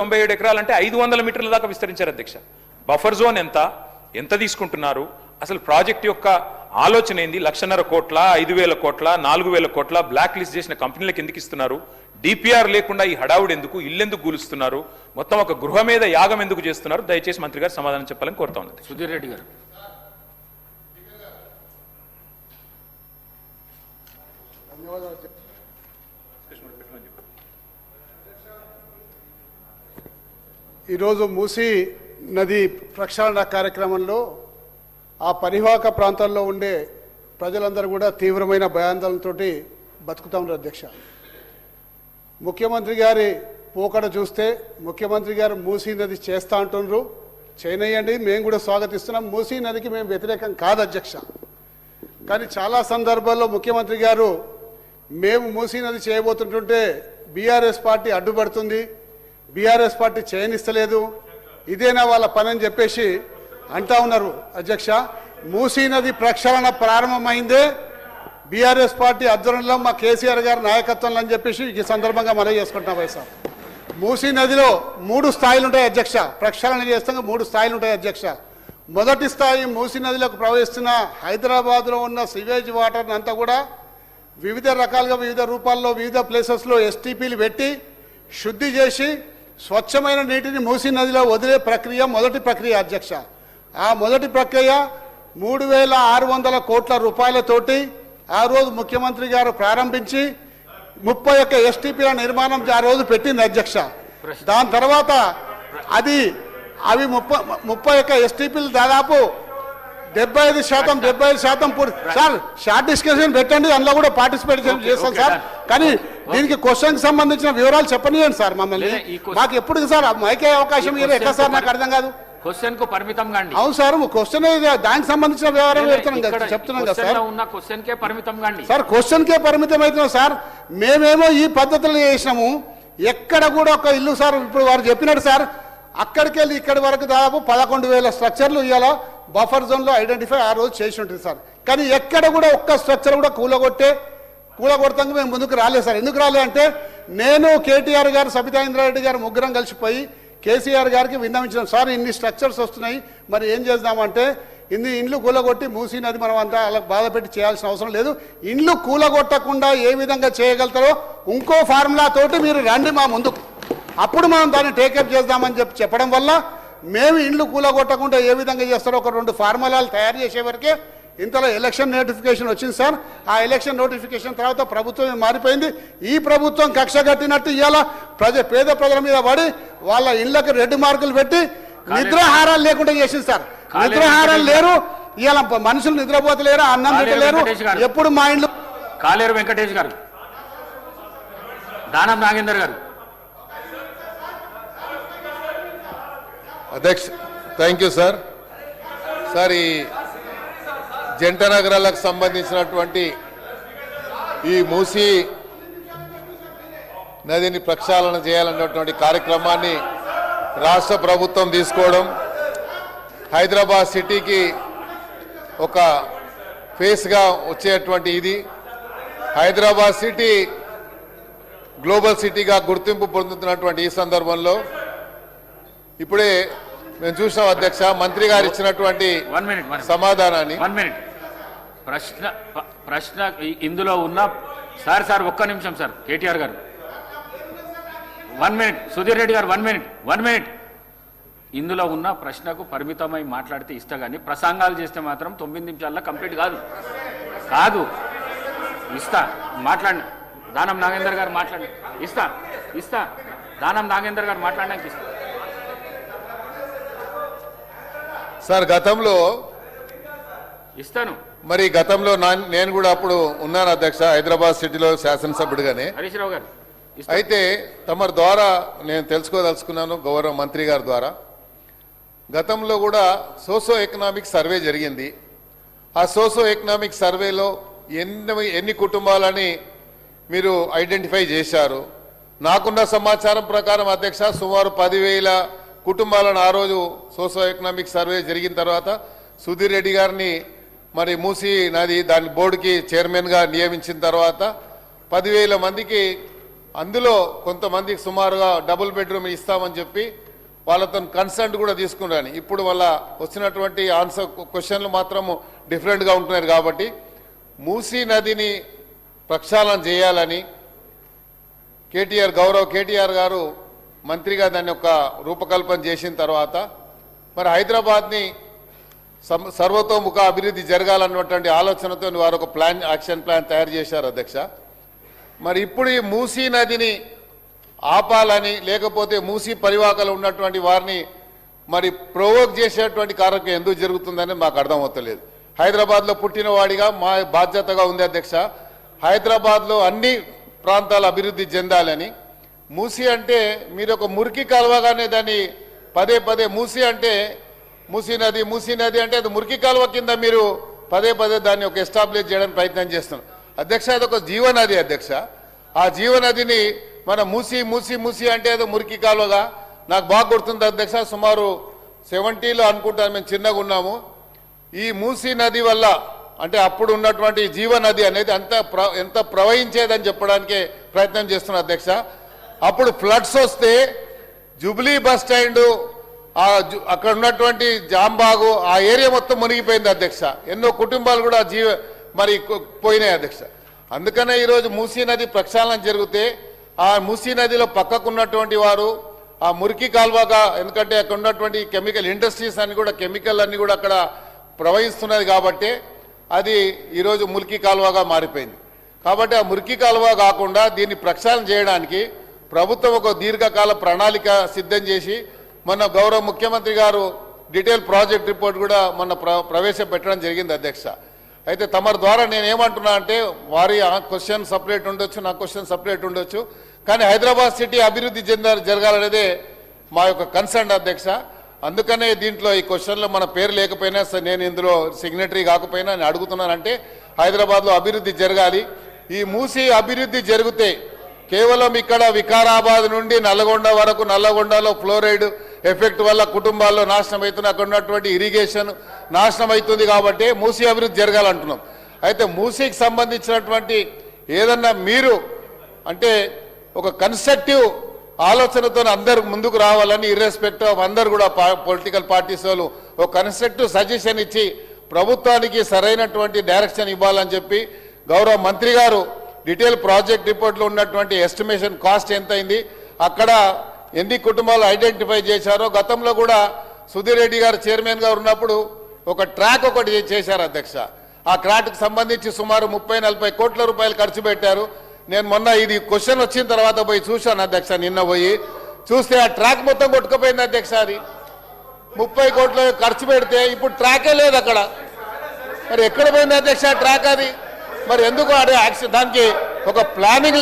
97 ఎకరాలంటే 500 మీటర్ల దాకా విస్తరించారు అధ్యక్ష. బఫర్ జోన్ ఎంత తీసుకుంటున్నారు, అసలు ప్రాజెక్ట్ యొక్క ఆలోచన ఏంది, 1,50,000 కోట్ల, 5,000 కోట్ల, 4,000 కోట్ల బ్లాక్ లిస్ట్ చేసిన కంపెనీలకు ఎందుకు ఇస్తున్నారు, డిపిఆర్ లేకుండా ఈ హడావుడు ఎందుకు, ఇల్లెందుకు కూలుస్తున్నారు, మొత్తం ఒక గృహ మీద యాగం ఎందుకు చేస్తున్నారు, దయచేసి మంత్రి గారు సమాధానం చెప్పాలని కోరుతా ఉన్నది. సుధీర్ రెడ్డి గారు. ఈరోజు మూసీ నది ప్రక్షాళన కార్యక్రమంలో ఆ పరివాహక ప్రాంతాల్లో ఉండే ప్రజలందరూ కూడా తీవ్రమైన భయాందోళనతో బతుకుతా ఉన్నారు అధ్యక్ష. ముఖ్యమంత్రి గారి పోకడ చూస్తే ముఖ్యమంత్రి గారు మూసీ నది చేస్తా అంటున్నారు, చేయనయ్యండి, మేము కూడా స్వాగతిస్తున్నాం. మూసీ నదికి మేము వ్యతిరేకం కాదు అధ్యక్ష. కానీ చాలా సందర్భాల్లో ముఖ్యమంత్రి గారు మేము మూసీ నది చేయబోతుంటుంటే బీఆర్ఎస్ పార్టీ అడ్డుపడుతుంది, బీఆర్ఎస్ పార్టీ చేయనిస్తలేదు, ఇదేనా వాళ్ళ పని అని చెప్పేసి అంటా ఉన్నారు అధ్యక్ష. మూసీ నది ప్రక్షాళన ప్రారంభమైందే బీఆర్ఎస్ పార్టీ ఆధ్వర్యంలో మా కేసీఆర్ గారి నాయకత్వంలో అని చెప్పేసి ఈ సందర్భంగా మనం చేసుకుంటున్నాం. వైఎస్ఆర్ మూసీ నదిలో 3 స్థాయిలు ఉంటాయి అధ్యక్ష. ప్రక్షాళన చేస్తాం 3 స్థాయిలు ఉంటాయి అధ్యక్ష. మొదటి స్థాయి మూసీ నదిలోకి ప్రవహిస్తున్న హైదరాబాద్లో ఉన్న సివేజ్ వాటర్ని అంతా కూడా వివిధ రకాలుగా వివిధ రూపాల్లో వివిధ ప్లేసెస్లో ఎస్టీపీలు పెట్టి శుద్ధి చేసి స్వచ్ఛమైన నీటిని మూసీ నదిలో వదిలే ప్రక్రియ మొదటి ప్రక్రియ అధ్యక్ష. ఆ మొదటి ప్రక్రియ 3,600 కోట్ల రూపాయలతోటి ఆ రోజు ముఖ్యమంత్రి గారు ప్రారంభించి 31 ఎస్టీపీల నిర్మాణం ఆ రోజు పెట్టింది అధ్యక్ష. దాని తర్వాత అవి 31 ఎస్టీపీలు దాదాపు 75% పూర్తి. సార్ షార్ట్ డిస్కషన్ పెట్టండి, అందులో కూడా పార్టిసిపేట్ చేస్తాం సార్. కానీ దీనికి క్వశ్చన్ కి సంబంధించిన వివరాలు చెప్పనియండి సార్ మమ్మల్ని. మాకు ఎప్పుడు సార్ మైకే అవకాశం ఎట్లా సార్, నాకు అర్థం కాదు. క్వశ్చన్ కు పరిమితం కాండి. అవును సార్, క్వశ్చన్ దానికి సంబంధించిన వివరాలు చెప్తున్నాం కదా సార్. క్వశ్చన్ కే పరిమితం కాండి సార్. క్వశ్చన్ కే పరిమితం అవుతున్నాం సార్. మేమేమో ఈ పద్ధతులు చేసినాము, ఎక్కడ కూడా ఒక ఇల్లు సార్ ఇప్పుడు వారు చెప్పినట్టు సార్ అక్కడికి వెళ్ళి ఇక్కడి వరకు దాదాపు 11,000 స్ట్రక్చర్లు ఇవాళ బఫర్ జోన్లో ఐడెంటిఫై ఆ రోజు చేసి ఉంటుంది సార్. కానీ ఎక్కడ కూడా ఒక్క స్ట్రక్చర్ కూడా కూలగొడతానికి మేము ముందుకు రాలేదు సార్. ఎందుకు రాలేదు అంటే నేను కేటీఆర్ గారు సబితా ఇంద్రారెడ్డి గారు ముగ్గురం కలిసిపోయి కేసీఆర్ గారికి విన్నవించినాం. సార్ ఇన్ని స్ట్రక్చర్స్ వస్తున్నాయి, మరి ఏం చేద్దామంటే ఇన్ని ఇండ్లు కూలగొట్టి మూసీ నది మనం అంతా అలా బాధ పెట్టి చేయాల్సిన అవసరం లేదు, ఇండ్లు కూలగొట్టకుండా ఏ విధంగా చేయగలుగుతారో ఇంకో ఫార్ములా తోటి మీరు రండి మా ముందుకు, అప్పుడు మనం దాన్ని టేకప్ చేద్దామని చెప్పడం వల్ల మేము ఇండ్లు కూలగొట్టకుండా ఏ విధంగా చేస్తారో ఒక 2 ఫార్ములాలు తయారు చేసే వరకే ఇంతలో ఎలక్షన్ నోటిఫికేషన్ వచ్చింది సార్. ఆ ఎలక్షన్ నోటిఫికేషన్ తర్వాత ప్రభుత్వం మారిపోయింది. ఈ ప్రభుత్వం కక్ష కట్టినట్టు ఇవాళ పేద ప్రజల మీద పడి వాళ్ళ ఇళ్లకు రెడ్ మార్కులు పెట్టి నిద్రాహారాలు లేకుండా చేసింది సార్. నిద్రాహారాలు లేరు, ఇవాళ మనుషులు నిద్రపోతలేరు, అన్నం పెట్టలేరు. ఎప్పుడు మా ఇంట్లో కాలేరు వెంకటేష్ గారు, దానం నాగేందర్ గారు. అధ్యక్ష థ్యాంక్ యూ సార్. సార్ ఈ జంట నగరాలకు సంబంధించినటువంటి ఈ మూసీ నదిని ప్రక్షాళన చేయాలన్నటువంటి కార్యక్రమాన్ని రాష్ట్ర ప్రభుత్వం తీసుకోవడం, హైదరాబాద్ సిటీకి ఒక ఫేస్గా వచ్చేటువంటి ఇది హైదరాబాద్ సిటీ గ్లోబల్ సిటీగా గుర్తింపు పొందుతున్నటువంటి ఈ సందర్భంలో ఇప్పుడే మేము చూసాం అధ్యక్ష మంత్రి గారు ఇచ్చినటువంటి సమాధానాన్ని. ప్రశ్న ఇందులో ఉన్న సార్ ఒక్క నిమిషం సార్. కేటీఆర్ గారు 1 మినిట్, సుధీర్ రెడ్డి గారు 1 మినిట్. ఇందులో ఉన్న ప్రశ్నకు పరిమితమై మాట్లాడితే ఇస్తా, కానీ ప్రసంగాలు చేస్తే మాత్రం 9 నిమిషాల్లో కంప్లీట్ కాదు. ఇస్తా, మాట్లాడండి. దానం నాగేందర్ గారు మాట్లాడండి. ఇస్తా దానం నాగేందర్ గారు మాట్లాడడానికి ఇస్తా. సార్ గతంలో ఇస్తాను. మరి గతంలో నేను కూడా అప్పుడు ఉన్నాను అధ్యక్ష, హైదరాబాద్ సిటీలో శాసనసభ్యుడిగానే. హరీష్ రావు గారు అయితే తమరి ద్వారా నేను తెలుసుకోదలుచుకున్నాను, గౌరవ మంత్రి గారి ద్వారా. గతంలో కూడా సోషో ఎకనామిక్ సర్వే జరిగింది. ఆ సోషో ఎకనామిక్ సర్వేలో ఎన్ని కుటుంబాలని మీరు ఐడెంటిఫై చేశారు? నాకున్న సమాచారం ప్రకారం అధ్యక్ష సుమారు 10,000 కుటుంబాలను ఆ రోజు సోషో ఎకనామిక్ సర్వే జరిగిన తర్వాత సుధీర్ రెడ్డి గారిని మరి మూసీ నది దాని బోర్డుకి చైర్మన్గా నియమించిన తర్వాత 10,000 మందికి అందులో కొంతమందికి సుమారుగా డబుల్ బెడ్రూమ్ ఇస్తామని చెప్పి వాళ్ళతో కన్సెంట్ కూడా తీసుకున్నారని. ఇప్పుడు వాళ్ళ వచ్చినటువంటి ఆన్సర్ క్వశ్చన్లు మాత్రము డిఫరెంట్గా ఉంటున్నారు. కాబట్టి మూసీ నదిని ప్రక్షాళన చేయాలని గౌరవ్ కేటీఆర్ గారు మంత్రిగా దాన్ని ఒక రూపకల్పన చేసిన తర్వాత మరి హైదరాబాద్ని సర్వతోముఖ అభివృద్ధి జరగాలన్నటువంటి ఆలోచనతో వారు ఒక యాక్షన్ ప్లాన్ తయారు చేశారు అధ్యక్ష. మరి ఇప్పుడు ఈ మూసీ నదిని ఆపాలని లేకపోతే మూసీ పరివాహకలు ఉన్నటువంటి వారిని మరి ప్రొవోక్ చేసేటువంటి కార్యక్రమం ఎందుకు జరుగుతుందని మాకు అర్థమవుతలేదు. హైదరాబాద్లో పుట్టిన వాడిగా మా బాధ్యతగా ఉంది అధ్యక్ష. హైదరాబాద్లో అన్ని ప్రాంతాలు అభివృద్ధి చెందాలని. మూసీ అంటే మీరు ఒక మురికి కాలువగానే దాన్ని పదే పదే మూసీ అంటే మూసీ నది అంటే అది మురికి కాలువ కింద మీరు పదే పదే దాన్ని ఒక ఎస్టాబ్లిష్ చేయడానికి ప్రయత్నం చేస్తున్నాం అధ్యక్ష. అది ఒక జీవనది అధ్యక్ష. ఆ జీవనదిని మన మూసీ అంటే అది మురికి కాలువగా నాకు బాగా గుర్తుంది అధ్యక్ష. సుమారు 70లో అనుకుంటాను మేము చిన్నగా ఉన్నాము. ఈ మూసీ నది వల్ల అంటే అప్పుడు ఉన్నటువంటి జీవనది అనేది ఎంత ప్రవహించేదని చెప్పడానికే ప్రయత్నం చేస్తున్నారు అధ్యక్ష. అప్పుడు ఫ్లడ్స్ వస్తే జూబ్లీ బస్ స్టాండ్ అక్కడ ఉన్నటువంటి జాంబాగు ఆ ఏరియా మొత్తం మునిగిపోయింది అధ్యక్ష. ఎన్నో కుటుంబాలు కూడా మరి పోయినాయి అధ్యక్ష. అందుకనే ఈరోజు మూసీ నది ప్రక్షాళన జరిగితే ఆ మూసీ నదిలో పక్కకున్నటువంటి వారు ఆ మురికి కాల్వగా, ఎందుకంటే అక్కడ ఉన్నటువంటి కెమికల్ ఇండస్ట్రీస్ అన్ని కూడా కెమికల్ అన్ని కూడా అక్కడ ప్రవహిస్తున్నది కాబట్టి అది ఈరోజు మురికి కాలువగా మారిపోయింది. కాబట్టి ఆ మురికి కాలువ కాకుండా దీన్ని ప్రక్షాళన చేయడానికి ప్రభుత్వం ఒక దీర్ఘకాల ప్రణాళిక సిద్ధం చేసి మొన్న గౌరవ ముఖ్యమంత్రి గారు డీటెయిల్ ప్రాజెక్ట్ రిపోర్ట్ కూడా మొన్న ప్రవేశపెట్టడం జరిగింది అధ్యక్ష. అయితే తమరి ద్వారా నేనేమంటున్నా అంటే వారి క్వశ్చన్ సపరేట్ ఉండొచ్చు, నా క్వశ్చన్ సపరేట్ ఉండొచ్చు, కానీ హైదరాబాద్ సిటీ అభివృద్ధి జరగాలనేదే మా యొక్క కన్సర్న్ అధ్యక్ష. అందుకనే దీంట్లో ఈ క్వశ్చన్లో మన పేరు లేకపోయినా నేను ఇందులో సిగ్నేటరీ కాకపోయినా నేను అడుగుతున్నానంటే హైదరాబాద్లో అభివృద్ధి జరగాలి. ఈ మూసీ అభివృద్ధి జరిగితే కేవలం ఇక్కడ వికారాబాద్ నుండి నల్లగొండ వరకు, నల్లగొండలో ఫ్లోరైడ్ ఎఫెక్ట్ వల్ల కుటుంబాల్లో నాశనం అవుతుంది, అక్కడ ఉన్నటువంటి ఇరిగేషన్ నాశనం అవుతుంది. కాబట్టి మూసీ అభివృద్ధి జరగాలంటున్నాం. అయితే మూసీకి సంబంధించినటువంటి ఏదన్నా మీరు అంటే ఒక కన్స్ట్రక్టివ్ ఆలోచనతో అందరు ముందుకు రావాలని ఇర్రెస్పెక్ట్ ఆఫ్ అందరు కూడా పొలిటికల్ పార్టీస్ వాళ్ళు ఒక కన్స్ట్రక్టివ్ సజెషన్ ఇచ్చి ప్రభుత్వానికి సరైనటువంటి డైరెక్షన్ ఇవ్వాలని చెప్పి గౌరవ మంత్రి గారు డీటెయిల్ ప్రాజెక్ట్ రిపోర్ట్లో ఉన్నటువంటి ఎస్టిమేషన్ కాస్ట్ ఎంత అయింది, అక్కడ ఎన్ని కుటుంబాలు ఐడెంటిఫై చేశారో గతంలో కూడా సుధీర్ రెడ్డి గారు చైర్మన్ గా ఉన్నప్పుడు ఒక ట్రాక్ ఒకటి చేశారు అధ్యక్ష. ఆ ట్రాక్కి సంబంధించి సుమారు 30-40 కోట్ల రూపాయలు ఖర్చు పెట్టారు. నేను మొన్న ఇది క్వశ్చన్ వచ్చిన తర్వాత పోయి చూశాను అధ్యక్ష. నిన్న పోయి చూస్తే ఆ ట్రాక్ మొత్తం కొట్టుకుపోయింది అధ్యక్ష. అది 30 కోట్లు ఖర్చు పెడితే ఇప్పుడు ట్రాకే లేదు అక్కడ. మరి ఎక్కడ పోయింది అధ్యక్ష ట్రాక్? అది మరి ఎందుకు అదే దానికి ఒక ప్లానింగ్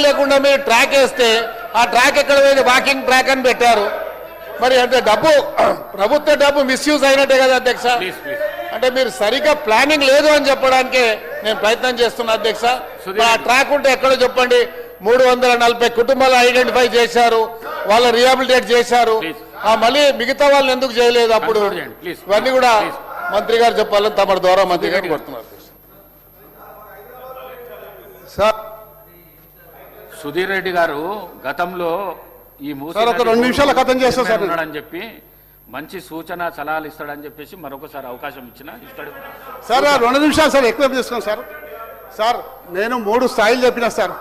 లేకుండా మీరు ట్రాక్ వేస్తే ఆ ట్రాక్ ఎక్కడ పోయింది? వాకింగ్ ట్రాక్ అని పెట్టారు. మరి అంటే ప్రభుత్వ డబ్బు మిస్యూజ్ అయినట్టే కదా అధ్యక్ష. అంటే మీరు సరిగ్గా ప్లానింగ్ లేదు అని చెప్పడానికే నేను ప్రయత్నం చేస్తున్నా అధ్యక్ష. ఆ ట్రాక్ ఉంటే ఎక్కడో చెప్పండి. 340 కుటుంబాలు ఐడెంటిఫై చేశారు, వాళ్ళు రిహాబిలిటేట్ చేశారు. మళ్ళీ మిగతా వాళ్ళని ఎందుకు చేయలేదు? అప్పుడు ఇవన్నీ కూడా మంత్రి గారు చెప్పాలని తమ ద్వారా మంత్రి గారు కోరుతున్నారు. సుధీర్ రెడ్డి గారు గతంలో ఈ మూసీ 2 నిమిషాల కథం చేస్తాడని చెప్పి మంచి సూచన సలహాలు ఇస్తాడని చెప్పేసి మరొకసారి అవకాశం ఇస్తాడు సార్. 2 నిమిషాలు సార్, ఎక్కువ తీసుకోండి సార్. సార్ నేను 3 స్థాయిలు చెప్పిన సార్.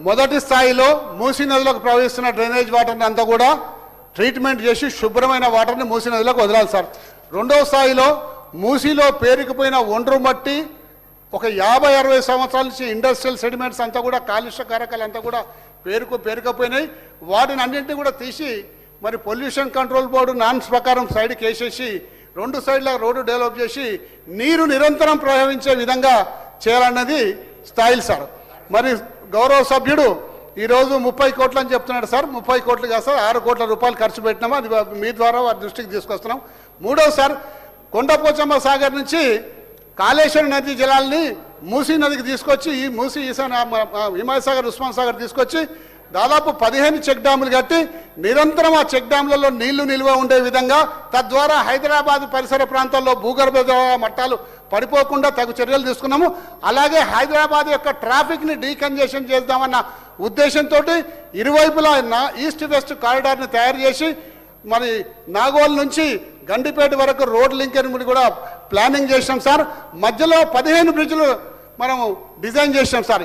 మొదటి స్థాయిలో మూసీ నదిలోకి ప్రవహిస్తున్న డ్రైనేజ్ వాటర్ని అంతా కూడా ట్రీట్మెంట్ చేసి శుభ్రమైన వాటర్ని మూసీ నదిలోకి వదలాలి సార్. రెండవ స్థాయిలో మూసీలో పేరుకుపోయిన ఒండ్రు మట్టి ఒక 50-60 సంవత్సరాల నుంచి ఇండస్ట్రియల్ సెడిమెంట్స్ అంతా కూడా కాలుష్య కారకాలు అంతా కూడా పేరుకపోయినాయి. వాటిని అన్నింటినీ కూడా తీసి మరి పొల్యూషన్ కంట్రోల్ బోర్డు నామ్స్ ప్రకారం సైడ్కి వేసేసి 2 సైడ్ల రోడ్డు డెవలప్ చేసి నీరు నిరంతరం ప్రవహించే విధంగా చేయాలన్నది స్థాయిలు సార్. మరి గౌరవ సభ్యుడు ఈరోజు 30 కోట్లు అని చెప్తున్నాడు సార్. 30 కోట్లు కాదు సార్, 6 కోట్ల రూపాయలు ఖర్చు పెట్టినాము. అది మీ ద్వారా వారి దృష్టికి తీసుకొస్తున్నాం. మూడోది సార్, కొండపోచమ్మ సాగర్ నుంచి కాళేశ్వరం నది జలాల్ని మూసీ నదికి తీసుకొచ్చి ఈ మూసీ హిమాయత్ సాగర్, ఉస్మాన్ సాగర్ తీసుకొచ్చి దాదాపు 15 చెక్ డ్యాములు కట్టి నిరంతరం ఆ చెక్ డ్యాములలో నీళ్లు నిల్వ ఉండే విధంగా, తద్వారా హైదరాబాద్ పరిసర ప్రాంతాల్లో భూగర్భ జల మట్టాలు పడిపోకుండా తగు చర్యలు తీసుకున్నాము. అలాగే హైదరాబాద్ యొక్క ట్రాఫిక్ని డీకంజెషన్ చేద్దామన్న ఉద్దేశంతో ఇరువైపులా ఈస్ట్ వెస్ట్ కారిడార్ని తయారు చేసి మరి నాగోల్ నుంచి గండిపేట వరకు రోడ్ లింకేజ్ కూడా ప్లానింగ్ చేసాం సార్. మధ్యలో 15 బ్రిడ్జ్లు మనము డిజైన్ చేసాం సార్.